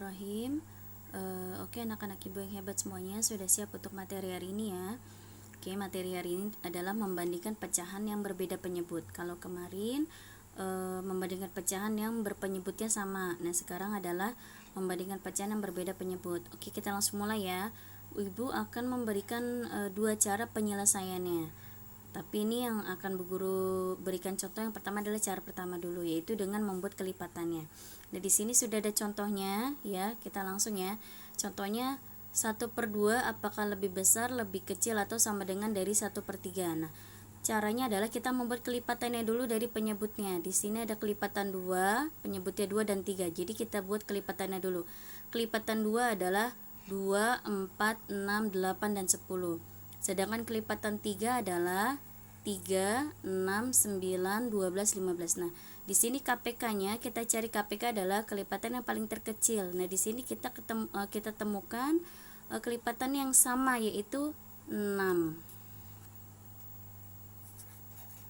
Bismillahirrahmanirrahim. Oke, anak-anak ibu yang hebat semuanya, sudah siap untuk materi hari ini ya. Oke, materi hari ini adalah membandingkan pecahan yang berbeda penyebut. Kalau kemarin membandingkan pecahan yang berpenyebutnya sama, nah sekarang adalah membandingkan pecahan yang berbeda penyebut. Oke, kita langsung mulai ya. Ibu akan memberikan dua cara penyelesaiannya. Tapi ini yang akan Bu Guru berikan contoh. Yang pertama adalah cara pertama dulu, yaitu dengan membuat kelipatannya. Nah, di sini sudah ada contohnya ya, kita langsung ya. Contohnya 1/2 apakah lebih besar, lebih kecil, atau sama dengan dari 1/3. Nah, caranya adalah kita membuat kelipatannya dulu dari penyebutnya. Di sini ada kelipatan 2, penyebutnya 2 dan 3. Jadi kita buat kelipatannya dulu. Kelipatan 2 adalah 2, 4, 6, 8, dan 10. Sedangkan kelipatan 3 adalah 3, 6, 9, 12, 15. Nah, di sini KPK-nya, kita cari KPK adalah kelipatan yang paling terkecil. Nah, di sini kita temukan kelipatan yang sama, yaitu 6.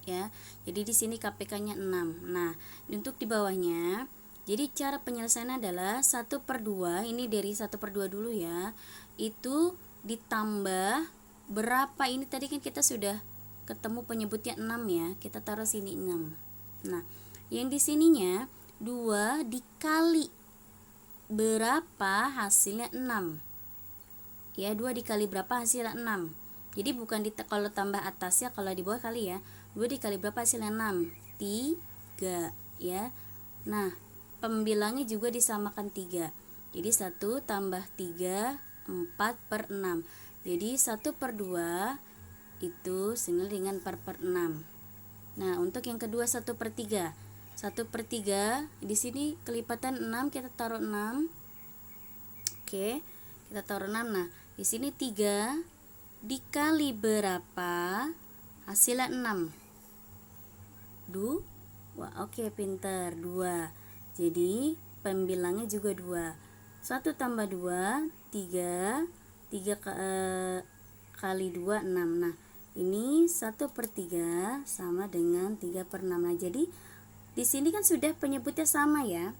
Ya. Jadi di sini KPK-nya 6. Nah, untuk di bawahnya, jadi cara penyelesaian adalah 1/2, ini dari 1/2 dulu ya. Itu ditambah berapa, ini tadi kan kita sudah ketemu penyebutnya 6 ya, kita taruh sini 6. Nah, yang di sininya 2 dikali berapa hasilnya 6 ya, 2 dikali berapa hasilnya 6. Jadi bukan kalau tambah atasnya, kalau di bawah kali ya, 2 dikali berapa hasilnya 6, 3 ya. Nah, pembilangnya juga disamakan 3. Jadi 1 tambah 3, 4/6. Jadi 1/2 itu senilai dengan 4/6. Nah, untuk yang kedua 1/3. 1/3 di sini kelipatan 6, kita taruh 6. Oke, kita taruh 6. Nah, di sini 3 dikali berapa hasilnya 6? 2. Oke, pinter, 2. Jadi pembilangnya juga 2. 1 tambah 2, 3. 3 kali 2, 6. Nah, ini 1/3 sama dengan 3/6. Nah, jadi di sini kan sudah penyebutnya sama ya.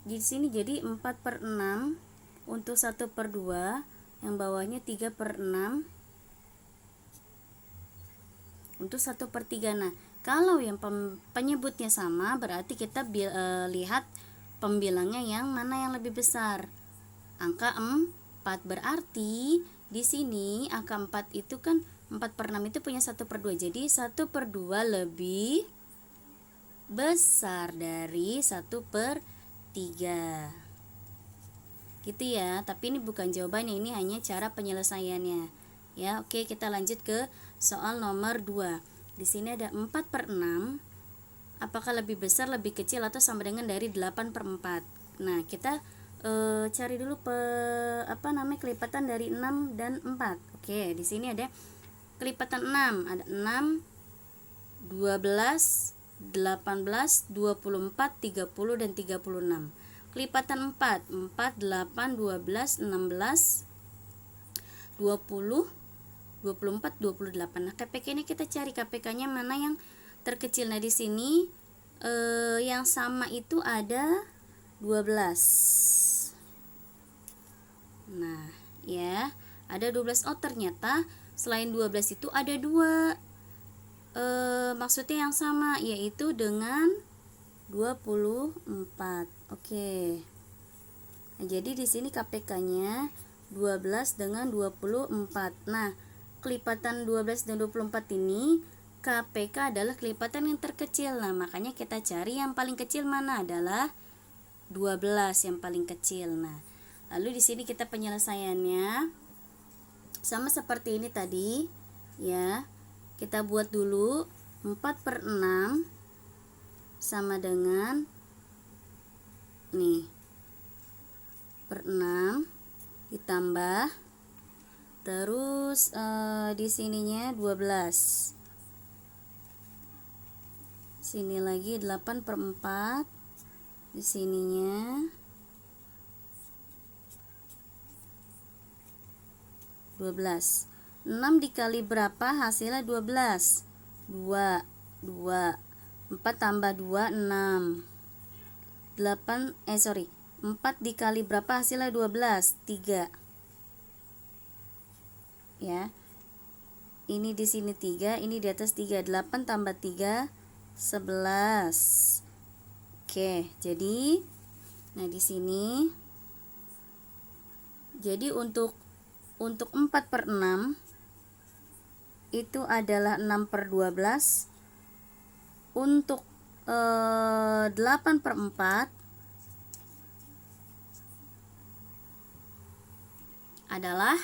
Di sini jadi 4/6 untuk 1/2, yang bawahnya 3/6 untuk 1/3. Nah, kalau yang penyebutnya sama, berarti kita lihat pembilangnya yang mana yang lebih besar. Angka 4, berarti di sini angka 4 itu kan 4/6 itu punya 1/2. Jadi 1/2 lebih besar dari 1/3. Gitu ya. Tapi ini bukan jawabannya, ini hanya cara penyelesaiannya. Ya, oke, kita lanjut ke soal nomor 2. Di sini ada 4/6. Apakah lebih besar, lebih kecil, atau sama dengan dari 8/4? Nah, kita cari dulu kelipatan dari 6 dan 4. Oke, di sini ada kelipatan 6, ada 6, 12, 18, 24, 30, dan 36. Kelipatan 4, 4, 8, 12, 16, 20, 24, 28. Nah, KPK ini kita cari KPK-nya mana yang terkecil. Nah, di sini yang sama itu ada 12. Nah, ya, ada 12. Oh, ternyata selain 12 itu ada 2. Maksudnya yang sama, yaitu dengan 24. Oke. Nah, jadi di sini KPK-nya 12 dengan 24. Nah, kelipatan 12 dan 24 ini KPK adalah kelipatan yang terkecil. Nah, makanya kita cari yang paling kecil mana, adalah 12 yang paling kecil. Nah, lalu di sini kita penyelesaiannya sama seperti ini tadi ya. Kita buat dulu 4/6 sama dengan nih per 6 ditambah terus di sininya 12. Sini lagi 8/4, di sininya 12. 6 dikali berapa hasilnya 12? 2. 4 tambah 2, 6. 8, 4 dikali berapa hasilnya? 12, 3. Ya. Ini di sini 3, ini di atas 3. 8 tambah 3, 11. Oke, jadi nah di sini jadi untuk 4/6 itu adalah 6/12. Untuk 8/4 adalah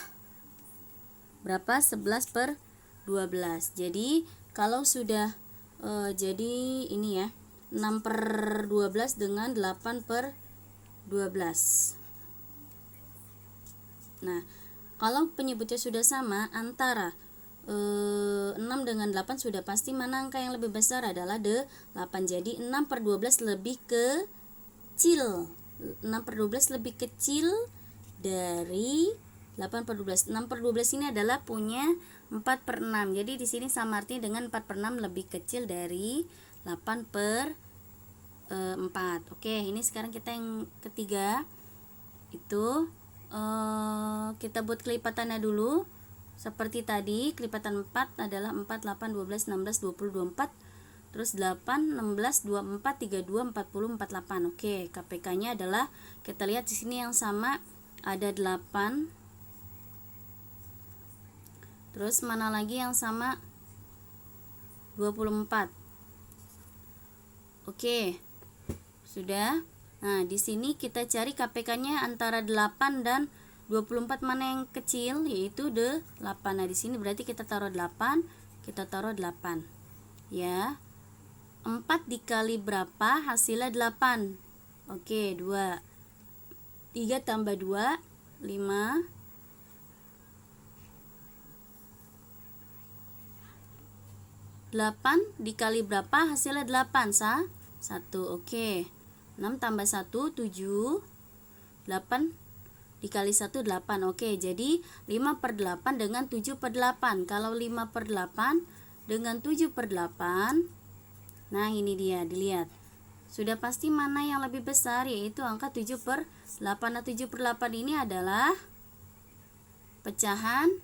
berapa? 11/12. Jadi kalau sudah jadi ini ya, 6/12 dengan 8/12. Nah, kalau penyebutnya sudah sama antara 6 dengan 8, sudah pasti mana angka yang lebih besar adalah 8. Jadi 6/12 lebih kecil. 6/12 lebih kecil dari 8/12. 6/12 ini adalah punya 4/6. Jadi di sini sama artinya dengan 4/6 lebih kecil dari 8/4. Oke, ini sekarang kita yang ketiga. Itu kita buat kelipatannya dulu. Seperti tadi, kelipatan 4 adalah 4, 8, 12, 16, 20, 24. Terus 8, 16, 24, 32, 40, 48. Oke, KPK-nya adalah kita lihat di sini yang sama ada 8. Terus mana lagi yang sama? 24. Oke. Sudah. Nah, di sini kita cari KPK-nya antara 8 dan 24, mana yang kecil, yaitu 8. Nah, di sini berarti kita taruh 8, kita taruh 8. Ya. 4 dikali berapa? Hasilnya 8. Oke, 2. 3 tambah 2, 5. 8 dikali berapa? Hasilnya 8, 1. Oke. 6 tambah 1, 7. 8 dikali 1, 8. Oke, jadi 5/8 dengan 7/8. Kalau 5/8 dengan 7/8, nah ini dia, dilihat. Sudah pasti mana yang lebih besar, yaitu angka 7/8. Nah, 7/8 ini adalah pecahan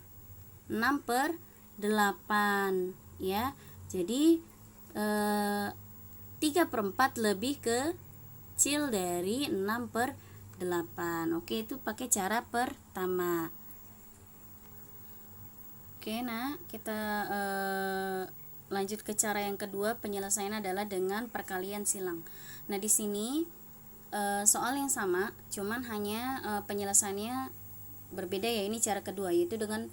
6/8 ya. Jadi 3/4 lebih kecil dari 6/8. Oke, itu pakai cara pertama. Oke, nah kita lanjut ke cara yang kedua. Penyelesaian adalah dengan perkalian silang. Nah, di sini soal yang sama, cuman hanya penyelesaiannya berbeda ya. Ini cara kedua, yaitu dengan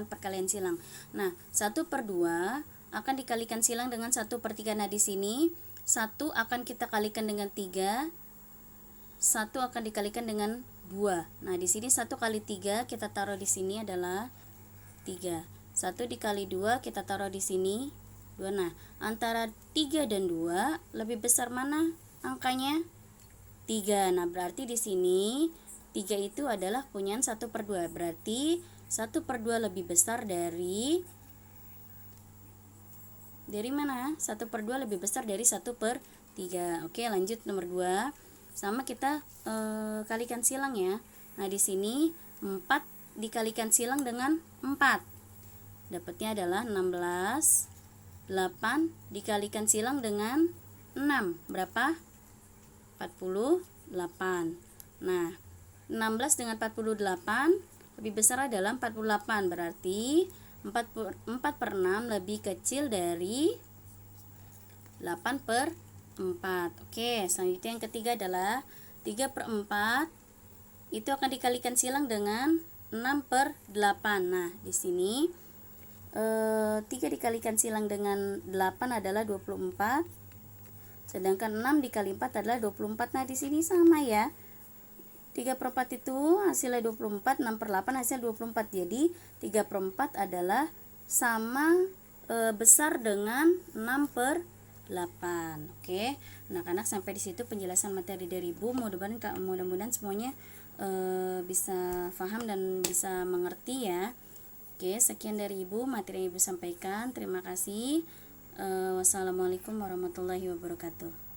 perkalian silang. Nah, 1/2 akan dikalikan silang dengan 1/3. Nah, di sini 1 akan kita kalikan dengan 3, 1 akan dikalikan dengan 2. Nah, di sini 1 kali 3 kita taruh di sini adalah 3. 1 dikali 2 kita taruh di sini 2. Nah, antara 3 dan 2 lebih besar mana angkanya? 3. Nah, berarti di sini 3 itu adalah punyaan 1/2. Berarti 1/2 lebih besar dari mana? 1/2 lebih besar dari 1/3. Oke, lanjut nomor 2. Sama kita kalikan silang ya. Nah, di sini 4 dikalikan silang dengan 4. Dapatnya adalah 16. 8 dikalikan silang dengan 6. Berapa? 48. Nah, 16 dengan 48 lebih besar adalah 48. Berarti 4/6 lebih kecil dari 8/4. Oke, selanjutnya yang ketiga adalah 3/4 itu akan dikalikan silang dengan 6/8. Nah, di sini 3 dikalikan silang dengan 8 adalah 24. Sedangkan 6 dikali 4 adalah 24. Nah, di sini sama ya. 3/4 itu hasilnya 24, 6/8 hasilnya 24. Jadi 3/4 adalah sama besar dengan 6/8. Oke, anak-anak, sampai di situ penjelasan materi dari Ibu. Mudah-mudahan semuanya bisa paham dan bisa mengerti ya. Oke, sekian dari Ibu materi yang Ibu sampaikan. Terima kasih. Wassalamualaikum warahmatullahi wabarakatuh.